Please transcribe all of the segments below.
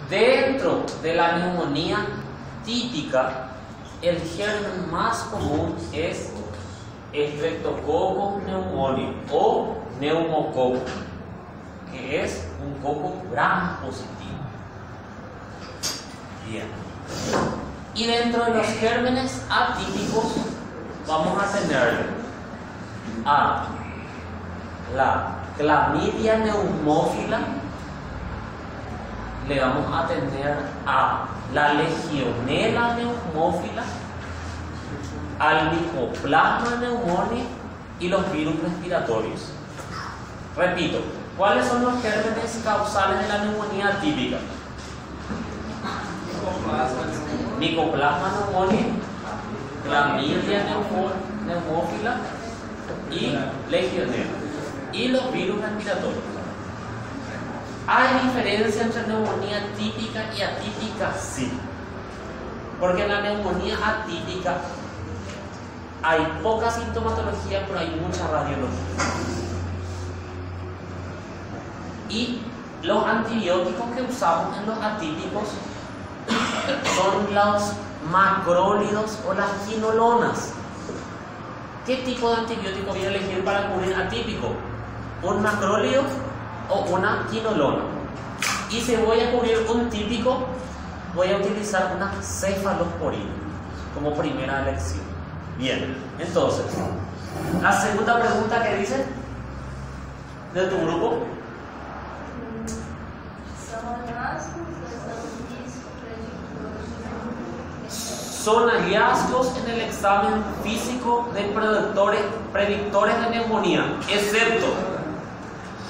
Dentro de la neumonía típica, el germen más común es Streptococcus pneumoniae o neumococo, que es un coco gram positivo. Bien. Y dentro de los gérmenes atípicos vamos a tener a la clamidia neumófila, le vamos a tener a la legionela neumófila, al Mycoplasma pneumoniae y los virus respiratorios. Repito, ¿cuáles son los gérmenes causales de la neumonía atípica? Mycoplasma pneumoniae, clamidia neumófila y legionela y los virus respiratorios. ¿Hay diferencia entre neumonía típica y atípica? Sí. Porque en la neumonía atípica hay poca sintomatología, pero hay mucha radiología. Y los antibióticos que usamos en los atípicos son los macrólidos o las quinolonas. ¿Qué tipo de antibiótico voy a elegir para cubrir atípico? ¿Un macrólido o una quinolona? Y si voy a cubrir un típico, voy a utilizar una cefalosporina como primera elección. Bien, entonces, la segunda pregunta que dice de tu grupo. Son hallazgos en el examen físico de predictores de neumonía, excepto.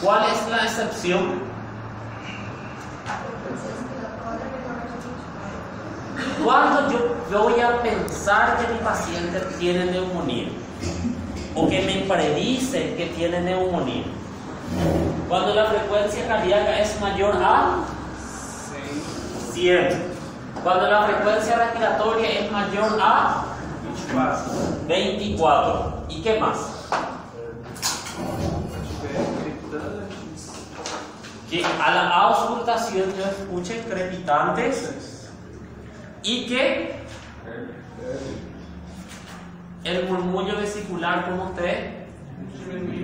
¿Cuál es la excepción? Cuando yo voy a pensar que mi paciente tiene neumonía o que me predice que tiene neumonía, cuando la frecuencia cardíaca es mayor a 100, cuando la frecuencia respiratoria es mayor a 24. ¿Y qué más? Que a la auscultación yo escuche crepitantes y que el murmullo vesicular como usted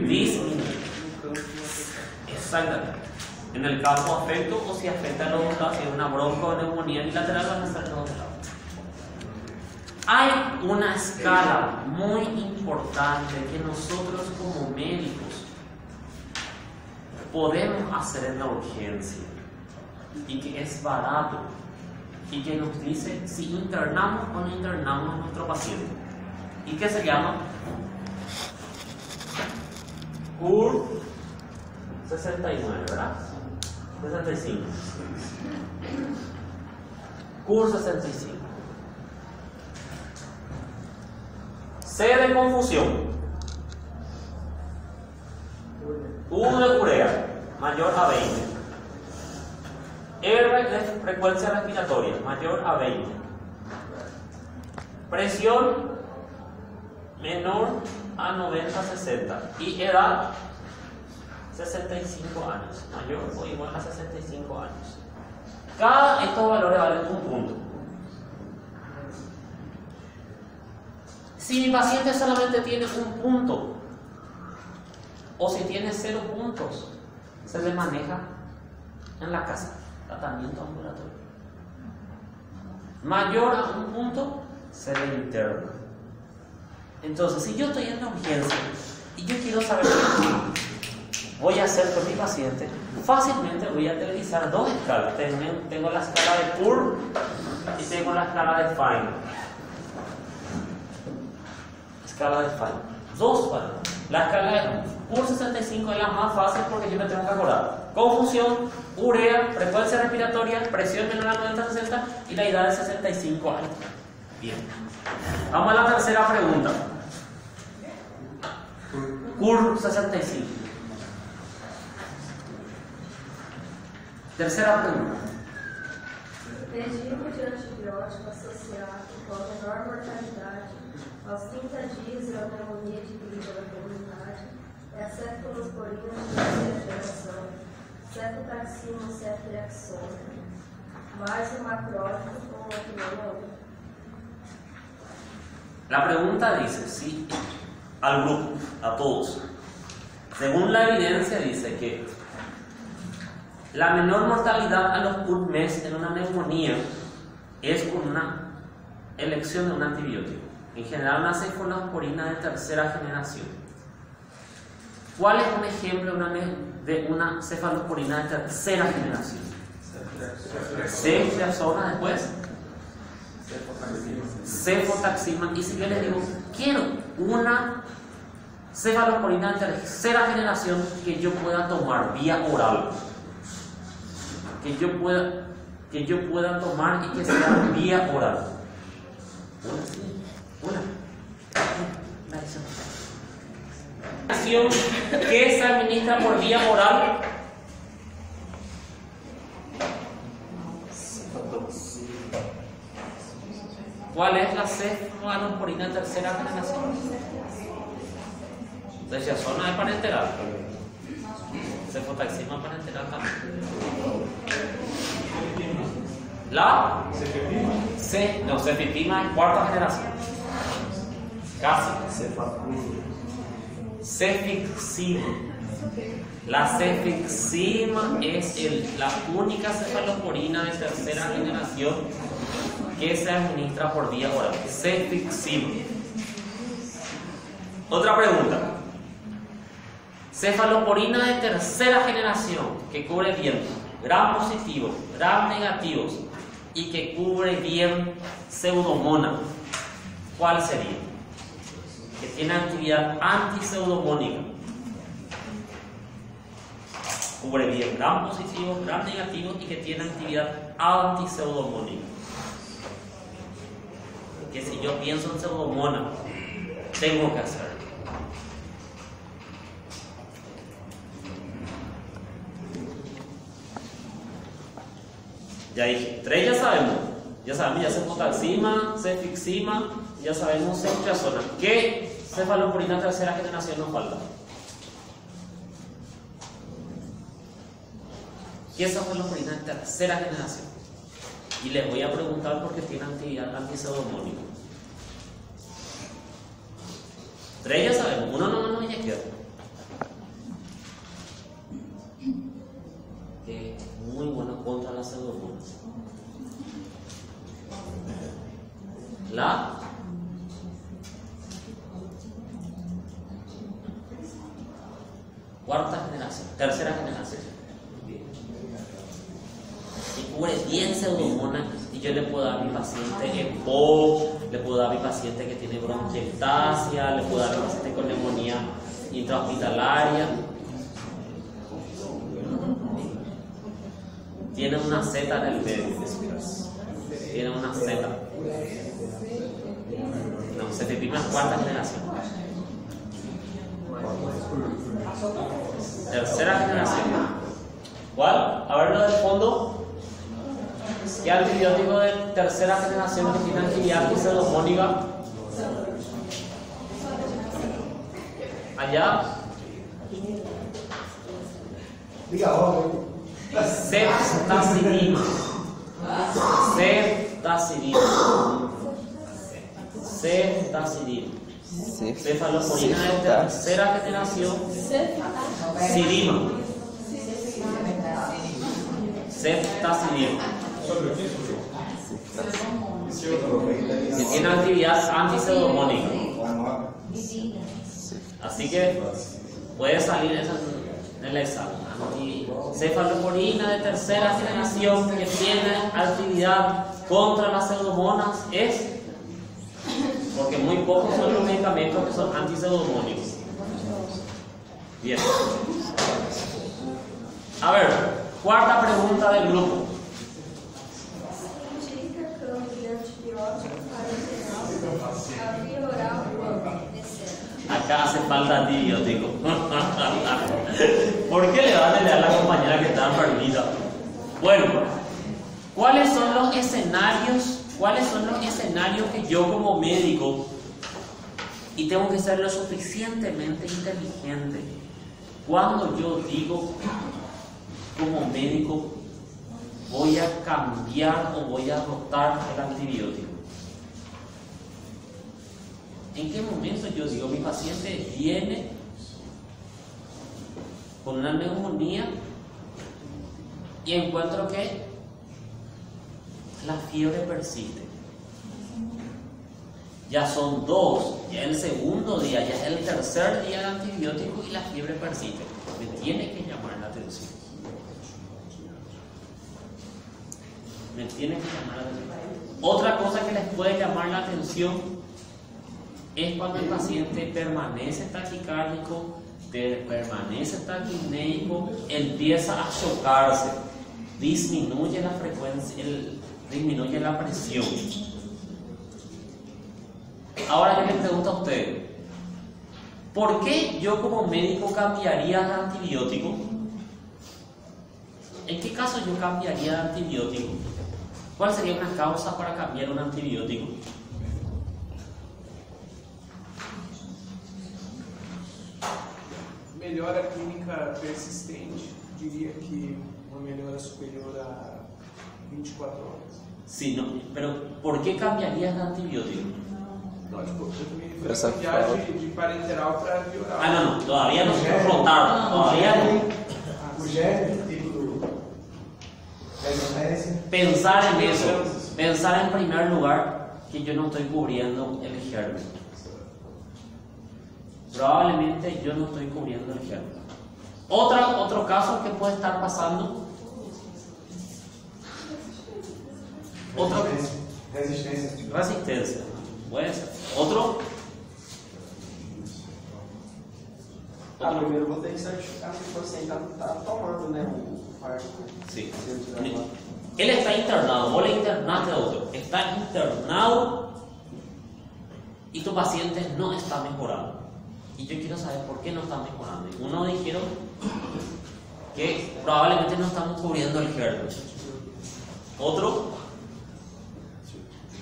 disminuye. Exactamente. En el campo afecto o si afecta a los dos lados, si es una bronconeumonía bilateral, van a estar todos lados. Hay una escala muy importante que nosotros como médicos podemos hacer en la urgencia y que es barato y que nos dice si internamos o no internamos a nuestro paciente, y que se llama CUR 69, ¿verdad? 65. CUR 65. C de confusión. U de urea, mayor a 20. R de frecuencia respiratoria, mayor a 20. Presión menor a 90-60. Y edad 65 años, mayor o igual a 65 años. Cada de estos valores vale un punto. Si mi paciente solamente tiene un punto, o si tiene 0 puntos, se le maneja en la casa, tratamiento ambulatorio. Mayor a un punto, se le interna. Entonces, si yo estoy en la urgencia y yo quiero saber qué voy a hacer con mi paciente, fácilmente voy a televisar dos escalas. Tengo la escala de CUR y tengo la escala de FINE. Escala de FINE. Dos valores. La escala de CUR 65 es la más fácil porque yo me tengo que acordar. Confusión, urea, frecuencia respiratoria, presión menor a 90-60 y la edad de 65 años. Bien. Vamos a la tercera pregunta. CUR 65. Terceira pergunta. Regime de antibiótico associado com a menor mortalidade aos 30 dias e a pneumonia adquirida na comunidade é a cefalosporina de terceira geração, ceftaxima ou ceftriaxona. mais o macrólido como quinolona. La pregunta dice, sí, al grupo, a todos. Según la evidencia dice que la menor mortalidad a los un mes en una neumonía es con una elección de un antibiótico. En general una cefalosporina de tercera generación. ¿Cuál es un ejemplo de una cefalosporina de tercera generación? Ceftriaxona después. Cefotaxima. Y si yo les digo, quiero una cefalosporina de tercera generación que yo pueda tomar vía oral, que yo pueda tomar y que sea vía oral. Una. ¿Qué se administra por vía oral? ¿Cuál es la cefalosporina de tercera generación? Ceftriaxona es parenteral. Cefotaxima parenteral también. La cefepima es cuarta generación. Casi. Cefixima. La cefixima es la única cefalosporina de tercera generación que se administra por vía oral. Cefixima. Otra pregunta. Cefalosporina de tercera generación que cubre bien gram positivos, gram negativos y que cubre bien pseudomonas. ¿Cuál sería? Que tiene actividad antipseudomónica. Cubre bien gram positivos, gram negativos y que tiene actividad antipseudomónica. Que si yo pienso en pseudomonas, tengo que hacer. Ya dije, tres ya sabemos ya cefotaxima, cefixima, ya sabemos ceftriaxona. ¿Qué cefalosporina tercera generación nos falta? ¿Qué cefalosporina tercera generación? Y les voy a preguntar porque tiene actividad antipseudomónica. Tres ya sabemos, uno no ya queda. Que es muy bueno contra las pseudomonas. La cuarta generación, tercera generación. Y cubre bien pseudomonas y yo le puedo dar a mi paciente EPOC, le puedo dar a mi paciente que tiene bronquiectasia, le puedo dar a mi paciente con neumonía intrahospitalaria. Tiene una Z en el medio. Tiene una Z. No, cefepima es cuarta generación. Tercera generación. ¿Cuál? A ver lo del fondo. ¿Qué antibiótico de tercera generación que tiene actividad antipseudomónica? Allá. Ceftazidima. Ceftazidima. Cefalosporina de tercera generación. Ceftazidima. Que tiene actividad antipseudomónica. Así que puede salir en el examen. Cefalosporina de tercera generación que tiene actividad contra las pseudomonas es porque muy pocos son los medicamentos que son antipseudomónicos. Bien. A ver, cuarta pregunta del grupo. Se indica campo de antibiótico parenteral a vía oral quando necessário. Acá hace falta antibiótico. ¿Por qué le van a leer a la compañera que está enfermita? Bueno, ¿cuáles son los escenarios que yo como médico, y tengo que ser lo suficientemente inteligente, cuando yo digo como médico voy a cambiar o voy a rotar el antibiótico? ¿En qué momento yo digo, mi paciente viene con una neumonía y encuentro que la fiebre persiste? Ya son 2, ya el segundo día, ya es el tercer día del antibiótico y la fiebre persiste. Me tiene que llamar la atención. Me tiene que llamar la atención. Otra cosa que les puede llamar la atención es cuando el paciente permanece taquicárdico, permanece taquipnéico, empieza a chocarse, disminuye la frecuencia, disminuye la presión. Ahora yo les pregunto a ustedes, ¿por qué yo como médico cambiaría de antibiótico? ¿En qué caso yo cambiaría de antibiótico? ¿Cuál sería una causa para cambiar un antibiótico? Melhora clínica persistente, diria que uma melhora superior a 24 horas. Sí, no, pero ¿por qué cambiarías de antibiótico? Não, tipo, eu me refiro a cambiar de parenteral para vioral. Ah, no, todavía no se rotaron, todavía no. Pensar en eso, pensar en primer lugar que yo no estoy cubriendo el germen. Probablemente yo no estoy cubriendo el germen. Otro caso que puede estar pasando. Resistencia. Puede ser. Otro. Primeiro vou ter que certificar se o paciente está tomando, né, o fármaco. Sí. Él está internado, vos le internaste a otro. Está internado y tu paciente no está mejorando. Y yo quiero saber por qué no está mejorando. Uno dijeron que probablemente no estamos cubriendo el germen. Otro.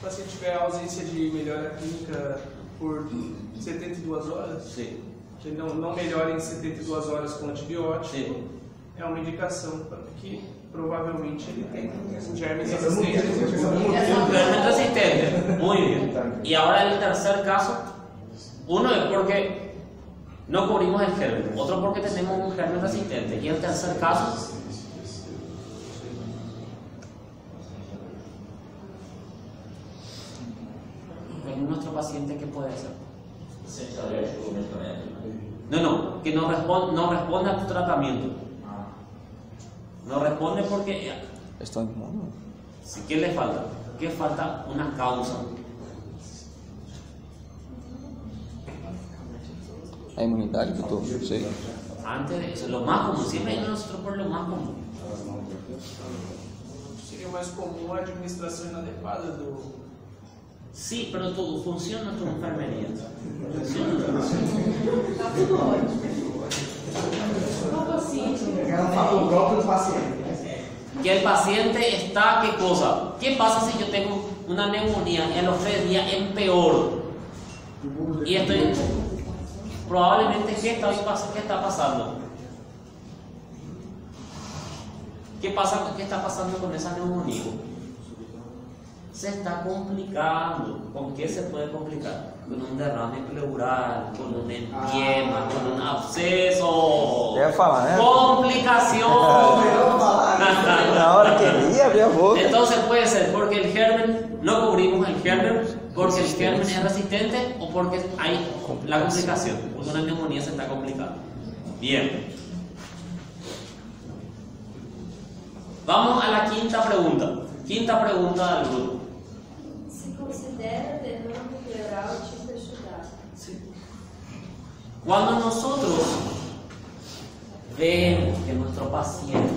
Se o paciente tiver ausência de melhora clínica por 72 horas, Sí. que não melhora em 72 horas com antibiótico, Sí. é uma indicação para que provavelmente ele tem um germe resistente. Germen resistente. Muy bien. Y ahora el tercer caso. Uno es porque no cubrimos el germen. Otro porque tenemos un germen resistente. Y el tercer caso. En nuestro paciente, ¿qué puede hacer? No, que no responde a tu tratamiento. No responde porque. Está inmuno. ¿Qué le falta? ¿Qué falta? Una causa. A imunidade, doutor? Sei. Antes de eso, lo más común, siempre hay nosotros por lo más común. Seria mais comum a administração inadequada do. Sí, pero tu funciona tu enfermería. Funciona. Tá tudo ótimo. O paciente. O próprio paciente. Que el paciente está, ¿qué cosa? ¿Qué pasa si yo tengo una neumonía y a los 3 días empeoro? Y estoy. Probablemente, ¿qué está pasando? ¿Qué está pasando con esa neumonía? Se está complicando. ¿Con qué se puede complicar? Con un derrame pleural, con un edema, con un absceso. Quer falar, né? Complicación. Na hora que ele ia abrir a boca. Entonces puede ser porque el germen, no cubrimos el germen, porque el germen es resistente o porque hay la complicación, porque una neumonía se está complicando. Bien. Vamos a la quinta pregunta. Quinta pregunta del grupo. Se considera derrame pleural tipo estudado. Cuando nosotros vemos que nuestro paciente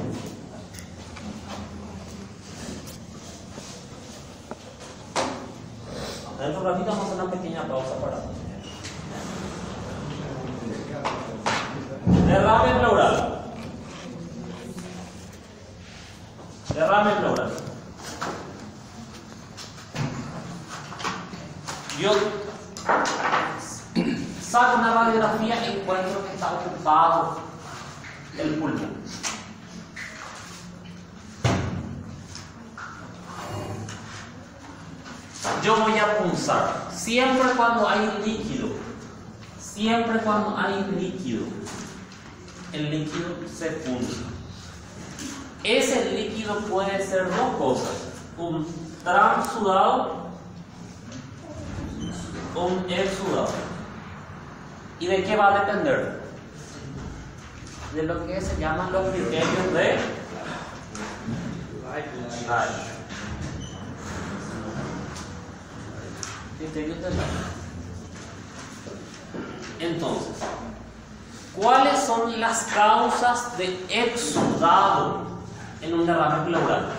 dentro de un ratito vamos a hacer una pequeña pausa para derrame pleural. Derrame pleural. Yo saco una radiografía y encuentro que está ocupado el pulmón. yo voy a punzar. Siempre cuando hay líquido, el líquido se punza. Ese líquido puede ser dos cosas: un transudado o un exudado. ¿Y de qué va a depender? De lo que se llaman los criterios de Light. Criterios de Light. Entonces, ¿cuáles son las causas de exudado en un derrame pleural?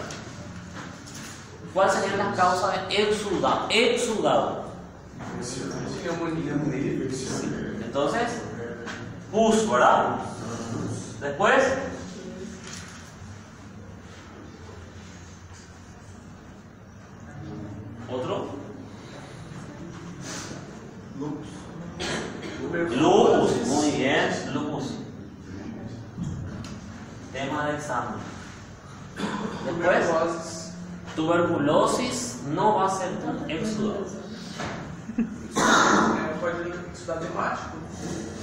¿Cuáles serían las causas de exudado? Entonces, pus, ¿verdad? Después, otro, lupus, muy bien, lupus, tema de examen. Después, tuberculosis no va a ser un exudado. Pode estudar temático.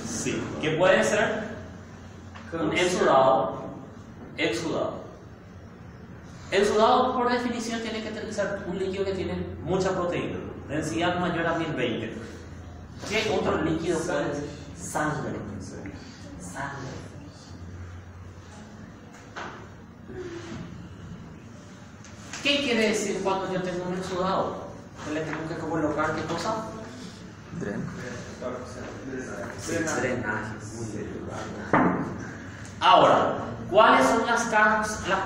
Sí, ¿qué puede ser? Un exudado. Exudado por definición tiene que ser un líquido que tiene mucha proteína, densidad mayor a 1020. ¿Qué otro líquido puede ser? Sangre. ¿Qué quiere decir cuando yo tengo un exudado? ¿Que le tengo que colocar qué cosa? Drenaje. Ahora, ¿cuáles son las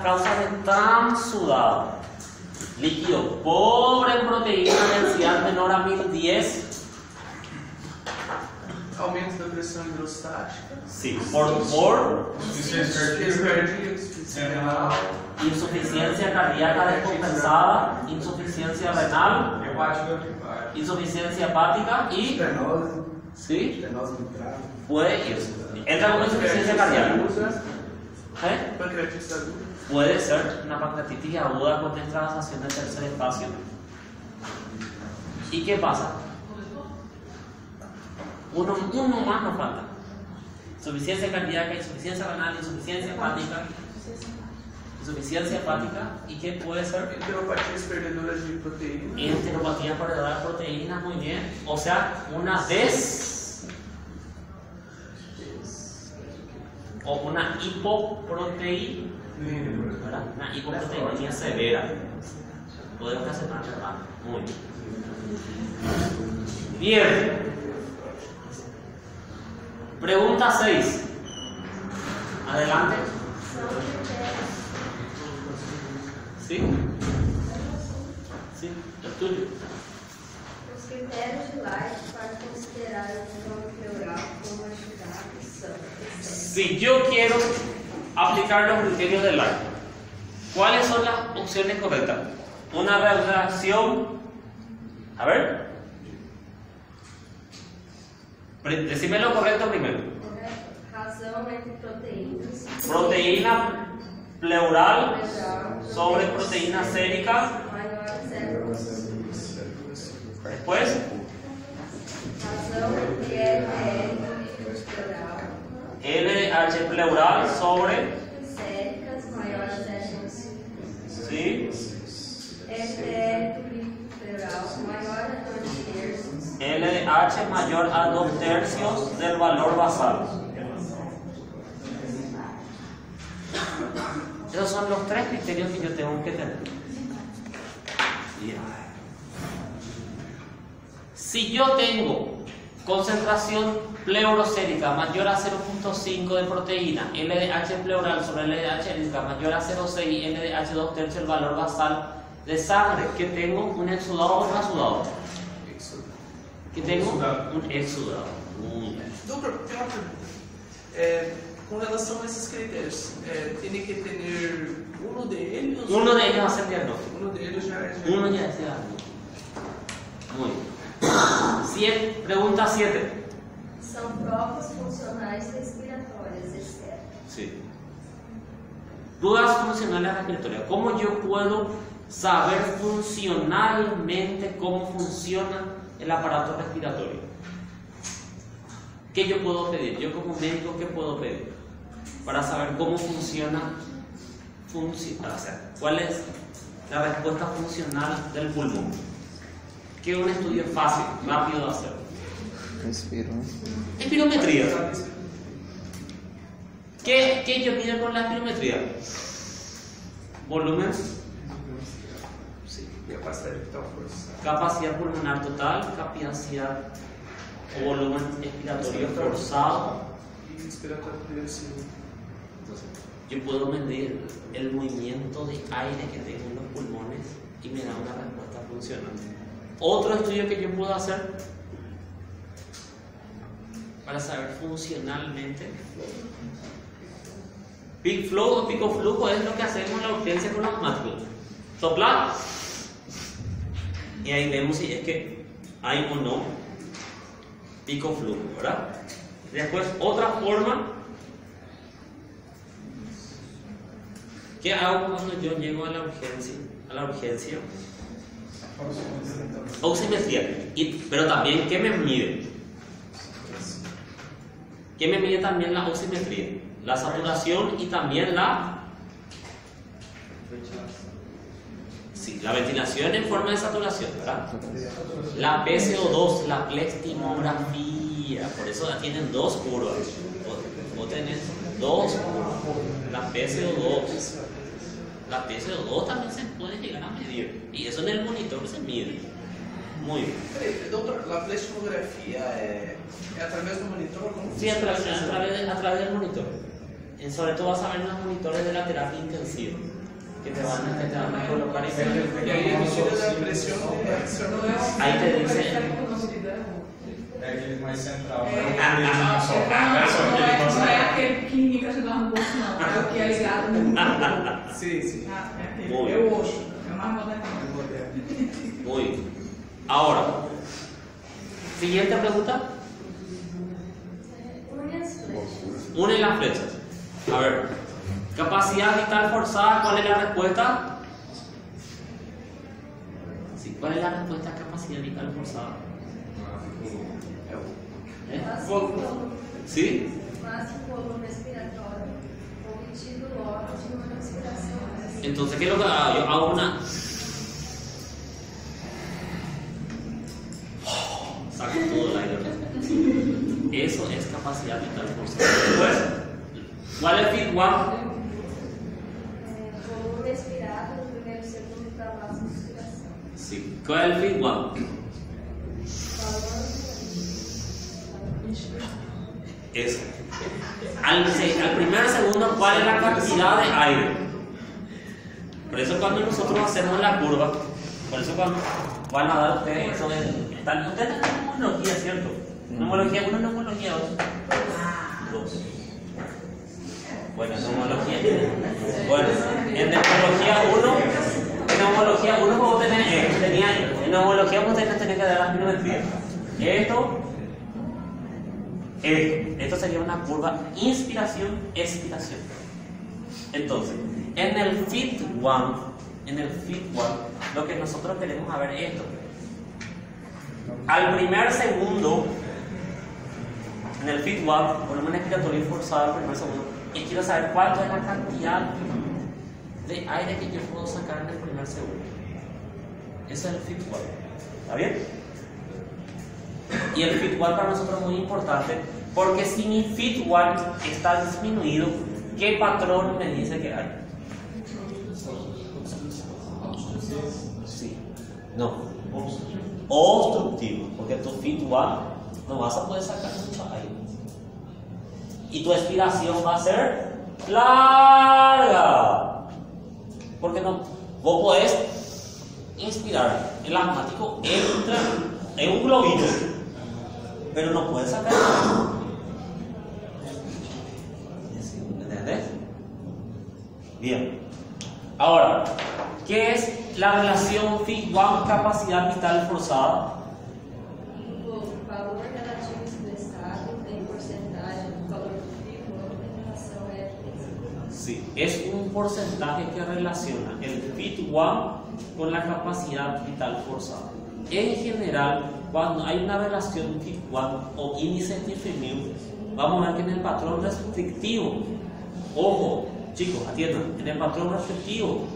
causas de transudado? Líquido pobre en proteína, densidad menor a 1010. Aumento da pressão hidrostática. Sí, por insuficiencia cardíaca descompensada, insuficiencia renal, insuficiencia hepática y ¿sí? Puede ir. Entra con insuficiencia cardíaca. Pancreatitis aguda. Puede ser una pancreatitis aguda con extravasación del tercer espacio. ¿Y qué pasa? Uno más nos falta. Insuficiencia cardíaca, insuficiencia renal, insuficiencia hepática. ¿Y qué puede ser? Enteropatías perdedoras de proteína. Enteropatía perdedora de proteína, muy bien. O sea, una o una hipoproteína, ¿verdad? Una hipoproteinemia severa. Podemos hacer una derrame. Muy bien. Bien. Pregunta 6. Adelante. ¿Sí? Sí, es tuyo. Os critérios de Light para considerar o derrame pleural como atividade são. Si yo quiero aplicar los criterios de Light, ¿cuáles son las opciones correctas? Una reacción. A ver. Decime lo correcto primero. Razão entre proteínas. Proteína pleural sobre proteína sérica. Maior a 0. Después. Razão entre LDL pleural. LDH pleural sobre. Séricas maior a 0. ¿Sí? LDL pleural maior a 2/3. LDH mayor a 2/3 del valor basal. Esos son los tres criterios que yo tengo que tener. Bien. Si yo tengo concentración pleurosérica mayor a 0.5 de proteína, LDH pleural sobre LDH sérica mayor a 0.6 y LDH 2/3 el valor basal de sangre, que tengo un exudado o transudado. Que tengo un exudado. Muy bien. Doutor, tem uma pergunta. Com relação a esses critérios, tem que ter uno de ellos? Uno de ellos va a ser diagnóstico. Uno de ellos ya es. Uno ya es diagnóstico. Muy bien. Pregunta 7. São provas funcionais respiratórias externas. Sí. Dudas funcionales respiratorias. ¿Cómo yo puedo saber funcionalmente cómo funciona el aparato respiratorio. ¿Qué yo puedo pedir? Yo como médico, ¿qué puedo pedir? Para saber cómo funciona, o sea, cuál es la respuesta funcional del pulmón. Que es un estudio fácil, rápido de hacer. Respiro. Espirometría. ¿Qué yo mido con la espirometría? Volumen. Sí. Capacidad pulmonar total, capacidad o volumen expiratorio forzado. Entonces, yo puedo medir el movimiento de aire que tengo en los pulmones y me da una respuesta funcional. Otro estudio que yo puedo hacer para saber funcionalmente. Peak flow o pico flujo es lo que hacemos en la urgencia con los asmáticos. Soplar. Y ahí vemos si es que hay o no pico flujo, ¿verdad? Después, otra forma. ¿Qué hago cuando yo llego a la urgencia? Oximetría. Pero también, ¿qué me mide? ¿Qué me mide también la oximetría? La saturación y también la ventilación en forma de saturación, ¿verdad? La PCO2, la plextimografía, por eso tienen dos curvas. Vos tenés dos curvas. La PCO2. La PCO2 también se puede llegar a medir. Y eso en el monitor se mide. Muy bien. Doutor, la pleximografía es a través del monitor? Sí, a través del monitor. Sobre todo vas a ver en los monitores de la terapia intensiva que te van a colocar y ahí mide la presión de acción. ahí te dice. É aquele mais central. Não é aquele pequenininho que ajuda no bolso, não. É o que é ligado no. Sim. É aquele. Muy É bien. o Osho. É o mais moderno. Muy bien. Ahora, siguiente pregunta. Une las flechas. A ver, capacidad vital forzada, ¿cuál es la respuesta? Sí, ¿cuál es la respuesta a capacidad vital forzada? ¿Sí? Máximo volumen respiratorio, omitido ótimo na respiração. Entonces, ¿qué es lo que hago? Yo hago una. Saco todo el aire. Eso es capacidad vital forzada. Después, ¿cuál es feed one? Volume respirado no primeiro segundo para a máxima respiração. Sí. ¿Cuál es el feed one? Eso. Al primer segundo, ¿cuál es la cantidad de aire? Por eso cuando nosotros hacemos la curva, por eso cuando van a dar ustedes eso de... Ustedes tienen homología, ¿cierto? Homología 1, homología 2. 2. Bueno, en homología. Bueno, en homología 1 vos tenés, en homología vos tenés que dar las pirometrías. Esto sería una curva inspiración-expiración. Entonces, en el fit one, lo que nosotros queremos saber es esto. Al primer segundo, en el fit one, volumen expiratorio forzado al primer segundo, y quiero saber cuánto es la cantidad de aire que yo puedo sacar en el primer segundo. Ese es el fit one. ¿Está bien? Y el fit one para nosotros es muy importante porque si mi fit one está disminuido, ¿qué patrón me dice que hay? Sí. No. Obstructivo, porque tu fit one no vas a poder sacar mucho aire. Y tu expiración va a ser larga. Porque no, vos podés inspirar. El asmático entra en un globito, pero no puede sacar. ¿Entendés? Bien. Ahora, ¿qué es la relación FIT-1 capacidad vital forzada? O valor relativo do estado em porcentagem do valor do pico em relação à EFP. Sí, es un porcentaje que relaciona el FIT1 con la capacidad vital forzada. En general, cuando hay una relación FIT1 o índice trifenil, vamos a ver que en el patrón restrictivo, ojo, chicos, atiendan, en el patrón restrictivo,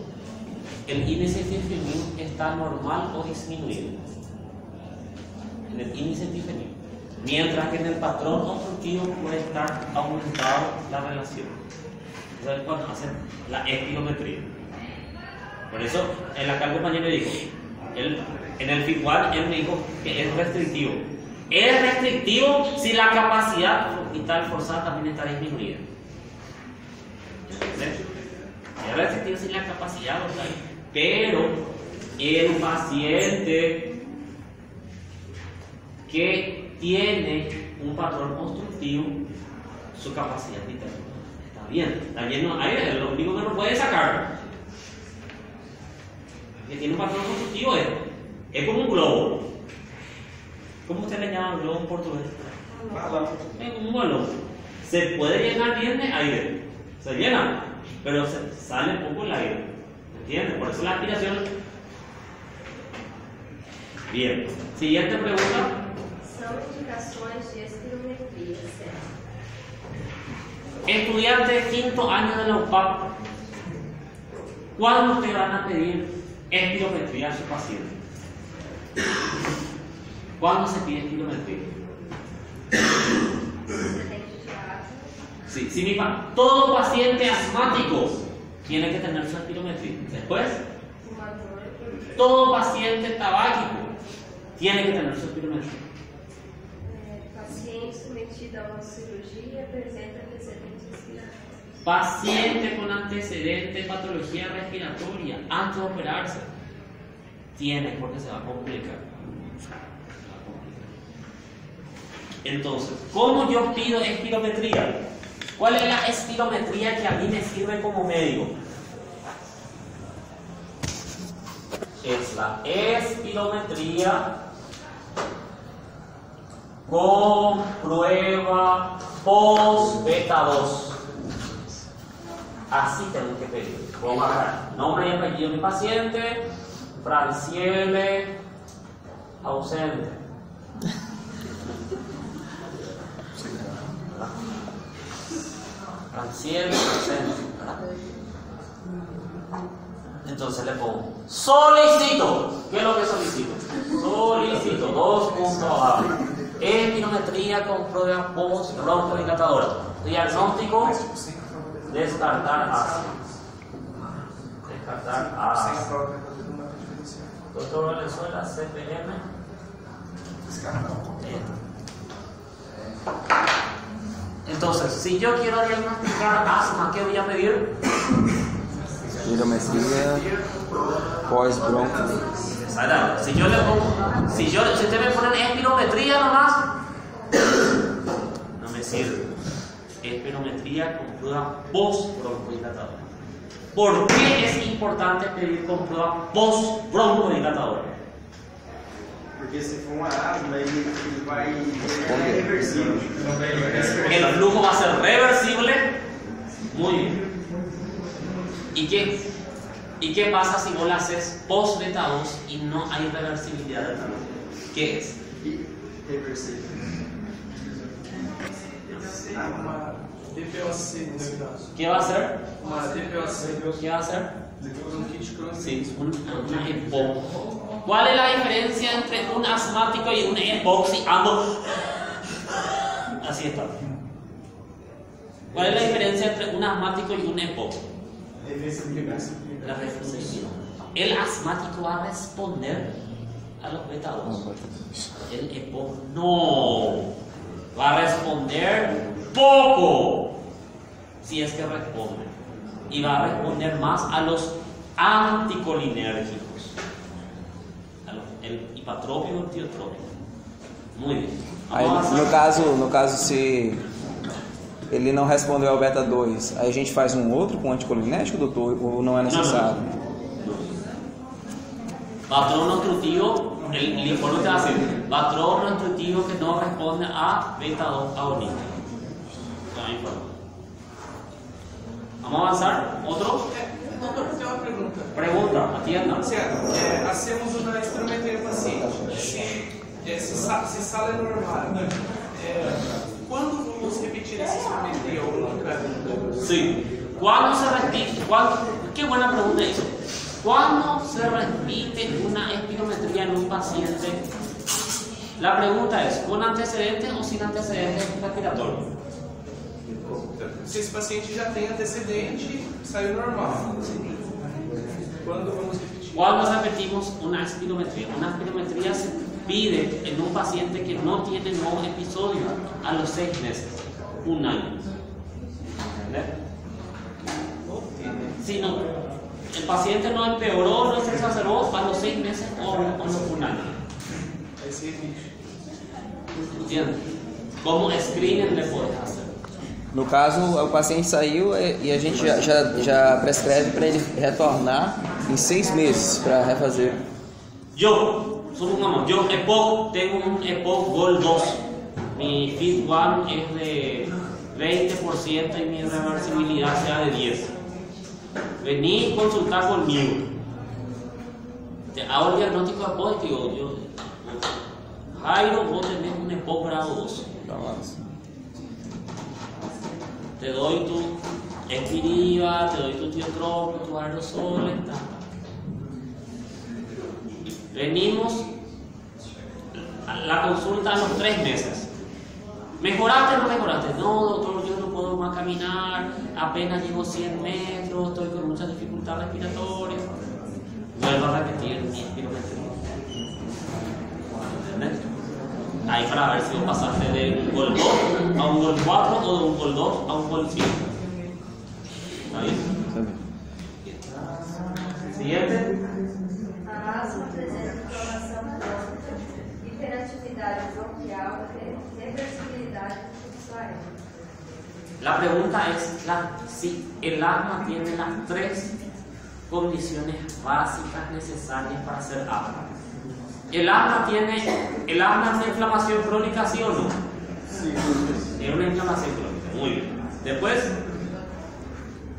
el índice trifenil está normal o disminuido. En el índice trifenil. Mientras que en el patrón obstructivo puede estar aumentado la relación. Eso es cuando hacen la espirometría. Por eso, en acá el compañero me dijo, en el FIT1 él me dijo que es restrictivo. Es restrictivo si la capacidad vital forzada también está disminuida. ¿Entendés? Es restrictivo si la capacidad no está ahí. Pero el paciente que tiene un patrón obstructivo, su capacidad vital está bien. Está lleno de aire, lo único que no puede sacar. Que tiene un patrón obstructivo es como un globo. ¿Cómo usted le llama al globo en portugués? Es como un balón. Se puede llenar bien de aire. Se llena, pero se sale poco el aire. ¿Entiendes? Por eso la aspiración. Bien. Siguiente pregunta. São indicações de espirometria, certo? Estudiante de quinto año de la UPAP, ¿cuándo te van a pedir espirometría a su paciente? ¿Cuándo se pide espirometría? Sí, todo paciente asmático tiene que tener su espirometría. Después, todo paciente tabáquico tiene que tener su espirometría. Paciente sometido a uma cirurgia apresenta antecedentes respiratórios. Paciente con antecedente de patología respiratoria antes de operarse tiene, porque se va a complicar. Entonces, ¿cómo yo pido espirometría? ¿Cuál es la espirometría que a mí me sirve como médico? Es la espirometría con prueba post-beta 2. Así tengo que pedir. Vamos a ver. Nombre y apellido de mi paciente. Franciele, ausente. Franciele, ausente. Entonces le pongo solicito. ¿Qué es lo que solicito? Solicito 2 puntos abajo. Espirometría con prueba post-broncodilatadora. Diagnóstico: descartar asma. Descartar asma. Doctor Valenzuela, CPM. Entonces, si yo quiero diagnosticar asma, ¿qué voy a pedir? Espirometría pós-bronco. Si yo le pongo, si ustedes me ponen espirometría nomás, no me sirve. Espirometría con prueba post-broncodilatadora. ¿Por qué es importante pedir con prueba post-broncodilatadora? Porque se for uma asma, ele vai. É reversível. El flujo va a ser reversible. Muy bien. ¿Y qué pasa si vos la haces post-beta 2 y no hay reversibilidad del flujo? ¿Qué es? Reversível. Uma DPOC, nesse caso. ¿Qué va a hacer? Uma DPOC. ¿Qué va a hacer? Bronquite crônica. Sí, una EPOC. ¿Cuál es la diferencia entre un asmático y un EPOC si ambos así está? ¿Cuál es la diferencia entre un asmático y un EPOC? La reversibilidad. El asmático va a responder a los beta 2. El EPOC no. Va a responder poco, si es que responde. Y va a responder más a los anticolinérgicos. El hipatrópico y el tiotrópico. Muy bien. Aí, no caso, se ele não respondeu ao beta 2, aí a gente faz um outro com anticolinético, doutor, ou não é necessário? Patrón obstructivo, el informe te va a decir, patrón obstructivo que no responde a beta 2 agonista. Vamos a avanzar. ¿Otro? Doutor, eu tenho uma pergunta. Pregunta, atienda. Certo, hacemos uma espirometria no paciente. Se sala é normal, quando vamos repetir essa espirometria ou nunca? Sí. ¿Cuándo se repite? Qué buena pregunta eso. ¿Cuándo se repite una espirometría en un paciente? La pregunta es, ¿con antecedentes o sin antecedentes respiratorios? Se esse paciente já tem antecedente, saiu normal. Quando vamos repetir? ¿Cuándo repetimos una espirometría? Una espirometría se pide en un paciente que no tiene nuevos episodios a los 6 meses, un año. ¿Entendés? Si no, el paciente no empeoró, no se exacerbó a los 6 meses o un año. ¿Entiendes? Como screening le puedes hacer. No caso, o paciente saiu e a gente já prescreve para ele retornar em 6 meses para refazer. Yo, supongamos, yo EPOC, tengo un EPOC Gold 2. Mi FIT1 es de 20% y mi reversibilidad sea de 10. Vení a consultar conmigo. Te hago el diagnóstico de EPOC y digo, Jairo, vos tenés un EPOC grado 2. Te doy tu espiriva, te doy tu tiotropo, tus aerosoles, tal. Venimos a la consulta a los 3 meses. ¿Mejoraste o no mejoraste? No, doctor, yo no puedo más caminar, apenas llevo 100 metros, estoy con mucha dificultad respiratoria. Vuelvo a repetir mi espirometría. ¿Entendés? Ahí para ver si vos pasaste de un Gol 2 a un Gol 4 o de un Gol 2 a un Gol 5. ¿Está bien? Siguiente. A asma apresenta inflamação crônica, hiperatividade bronquial, reversibilidade do fluxo aéreo. La pregunta es si el asma tiene las 3 condiciones básicas necesarias para hacer asma. ¿El asma es una inflamación crónica, sí o no? Sí. Es una inflamación crónica, muy bien. Después,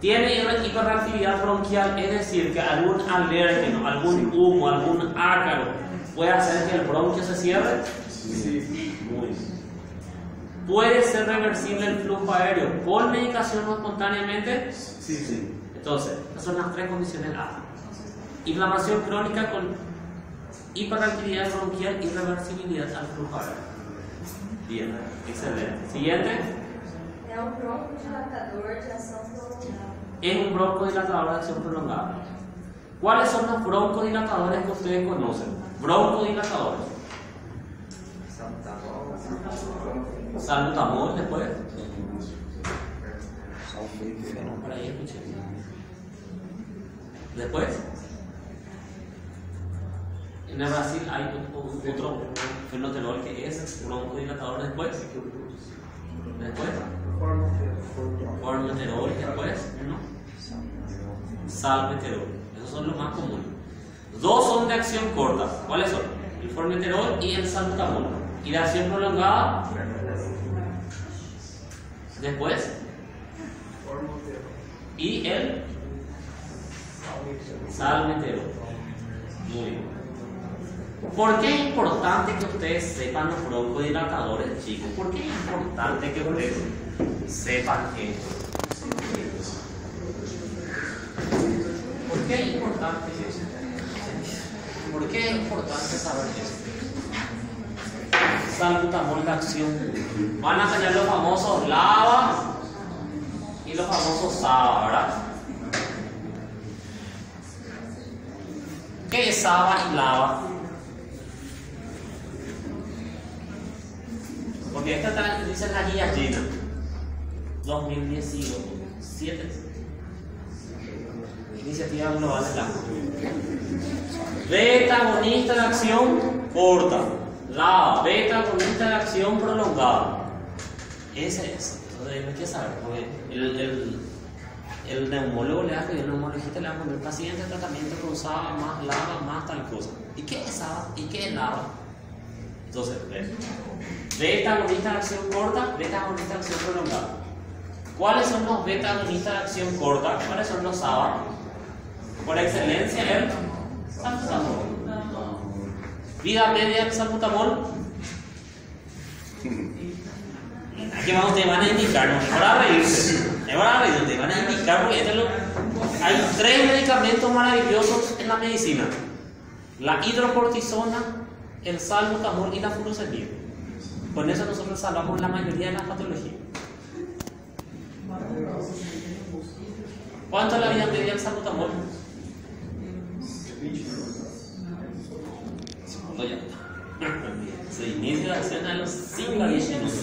tiene hiperreactividad bronquial, es decir, que algún alérgeno, algún humo, algún ácaro puede hacer que el bronquio se cierre. Sí. Muy bien. ¿Puede ser reversible el flujo aéreo con medicación o espontáneamente? Sí. Entonces, esas son las 3 condiciones del asma. Inflamación crónica con hiperreactividad bronquial y reversibilidad al flujo aéreo. Bien, excelente. Siguiente. É broncodilatador de ação prolongada. Es un broncodilatador de acción prolongada. ¿Cuáles son los broncodilatadores que ustedes conocen? Broncodilatadores. Salbutamol después. Por ahí escuché. Después. En el Brasil hay otro fenoterol que es broncodilatador después. Formoterol después, ¿no? Salmeterol. Esos son los más comunes. 2 son de acción corta. ¿Cuáles son? El formoterol y el salbutamol. Y de acción prolongada. Después. Y el salmeterol. Muy bien. ¿Por qué es importante que ustedes sepan los broncodilatadores, chicos? ¿Por qué es importante que ustedes sepan esto? ¿Por qué es importante eso? ¿Por qué es importante saber esto? Salbutamol de acción. Van a tener los famosos LAVA y los famosos SAVA, ¿verdad? ¿Qué es SAVA y LAVA? Porque esta dice la guía llena 2017 Iniciativa Global del Asma. Beta agonista de acción corta, LAVA, beta agonista de acción prolongada. Ese es. Entonces hay que saber, porque el neumólogo le da que el neumologista le va a poner paciente tratamiento con SAVA más LAVA más tal cosa. ¿Y qué es SAVA? ¿Y qué es LAVA? Entonces, beta agonista de acción corta, beta agonista de acción prolongada. ¿Cuáles son los beta-agonistas de acción corta? ¿Cuáles son los SABA? Por excelencia, el salbutamol. Vida media del salbutamol. Aquí vamos, te van a indicar, no para reírse. Te van a indicar porque hay 3 medicamentos maravillosos en la medicina: la hidrocortisona, el salbutamol y la furosemida. Con eso nosotros salvamos la mayoría de las patologías. ¿Cuánto es la vida media del salbutamol? Se inicia la acción a los 5 a 10 minutos.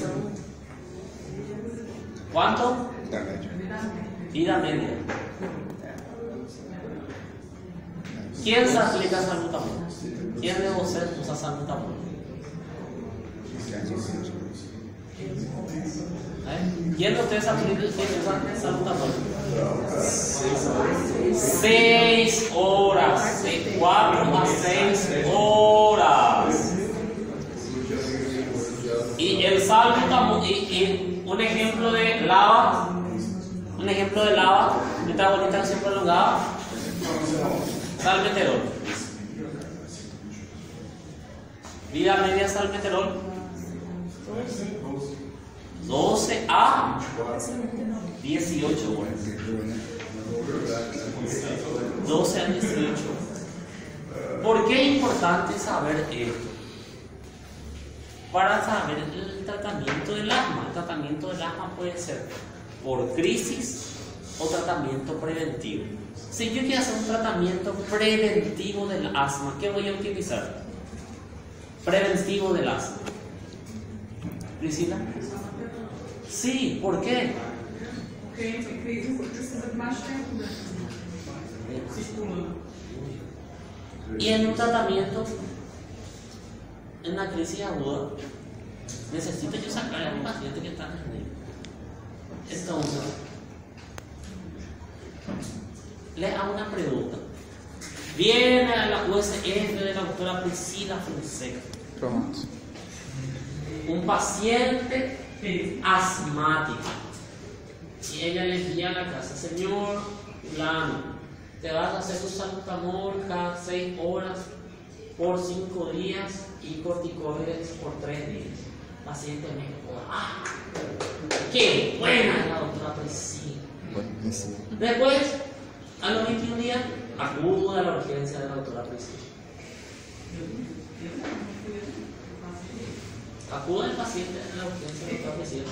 ¿Cuánto? Vida media. ¿Quién se aplica salbutamol? ¿Quién de ustedes usa salbutamol? ¿Quién de ustedes usa salbutamol? 6 horas, de 4 a 6 horas. Y el salbutamol, y un ejemplo de lava, metabólica acción prolongada, salmeterol. Vida media salmeterol, 12 a 18 horas. 12 a 18. ¿Por qué es importante saber esto? Para saber el tratamiento del asma. El tratamiento del asma puede ser por crisis o tratamiento preventivo. Si yo quiero hacer un tratamiento preventivo del asma, ¿qué voy a utilizar? Preventivo del asma. ¿Priscila? Sí, ¿por qué? Y en un tratamiento, en una crisis aguda, necesito yo sacar a un paciente que está en el. Entonces, le hago una pregunta. Viene a la USF de la doctora Priscila Fonseca. Un paciente asmático. Y ella le guía a la casa: señor fulano, te vas a hacer tu salbutamol cada 6 horas por 5 días y corticoides por 3 días. Paciente me dijo: ¡ah! ¡Qué buena la doctora Priscila! Después, a los 21 días, acude a la urgencia de la doctora Priscila. Acude el paciente a la urgencia de la doctora Priscila.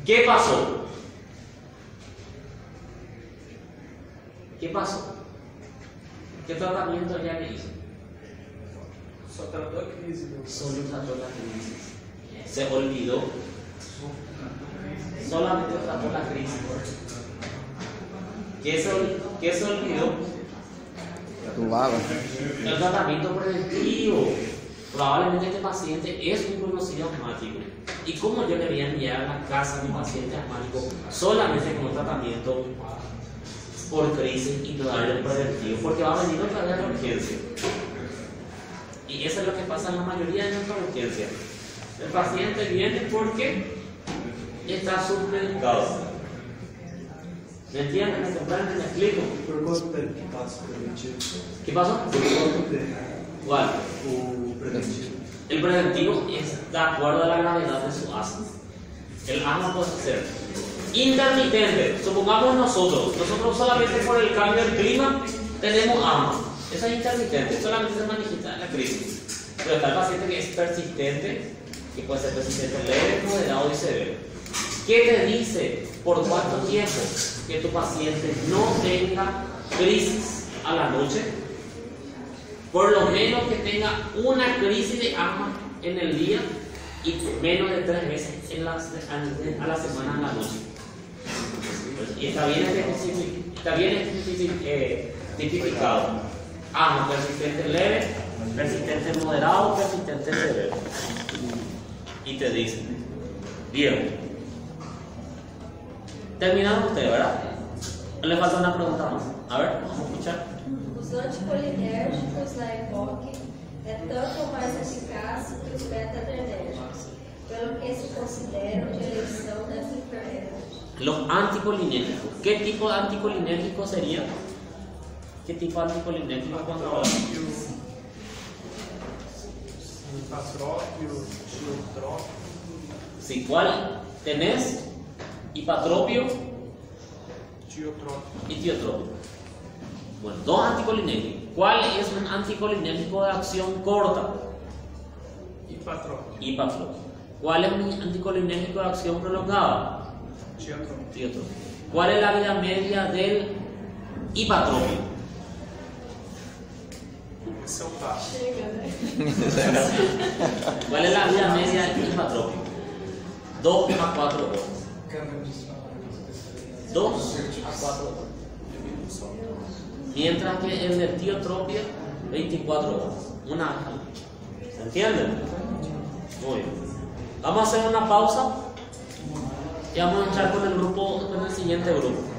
¿Qué pasó? ¿Qué pasó? ¿Qué tratamiento ya le hizo? Só tratou a crise. Solo trató la crisis. Se olvidó. Solamente trató la crisis. ¿Qué se olvidó? El tratamiento preventivo. Probablemente este paciente es un conocido asmático. ¿Y cómo yo le voy a enviar a la casa de un paciente asmático solamente con un tratamiento por crisis y no darle el preventivo? Porque va a venir otra vez a la urgencia. Y eso es lo que pasa en la mayoría de nuestras urgencias. El paciente viene porque está submedicado. ¿Me entienden? ¿Me comprenden? ¿Me explico? Por quanto tempo que passa o preventivo? ¿Qué pasó? Por quanto tempo ¿Cuál? o preventivo? El preventivo es de acuerdo a la gravedad de su asma. El asma puede ser intermitente. Supongamos nosotros solamente por el cambio del clima tenemos asma. Eso es intermitente, solamente se manifiesta en la crisis. Pero está el paciente que es persistente, que puede ser persistente leve, moderado y severo. ¿Qué te dice por cuánto tiempo que tu paciente no tenga crisis a la noche? Por lo menos que tenga una crisis de asma en el día y menos de 3 veces a la semana en la noche. Y está bien tipificado. Asma persistente leve, persistente moderado, persistente severo. Y te dicen: bien, terminaron ustedes, ¿verdad? Le falta una pregunta más. A ver, vamos a escuchar. Os anticolinérgicos na EPOC é tanto mais eficaz que os beta-adrenérgicos. pelo que se considera de eleição dessa enfermedade. Los anticolinérgicos. ¿Qué tipo de anticolinérgico sería? ¿Qué tipo de anticolinérgico cuando hablamos? Ipatrópio, tiotrópio. Sí, ¿cuál tenés? Hipatropio Tiotrópio. y tiotropio. Bueno, dos anticolinérgicos. ¿Cuál es un anticolinérgico de acción corta? Ipatrópio. Hipatropio. ¿Cuál es un anticolinérgico de acción prolongada? Tiotrópio. Tiotropio. ¿Cuál es la vida media del hipatropio? Esse é o papo. Chega, né? ¿Cuál es la vida media del hipatropio? 2 a 4 horas. 2 a 4 horas. Mientras que el de tiotropia, 24 horas. Una vez al día. ¿Se entiende? Muy bien. Vamos a hacer una pausa y vamos a entrar con el siguiente grupo.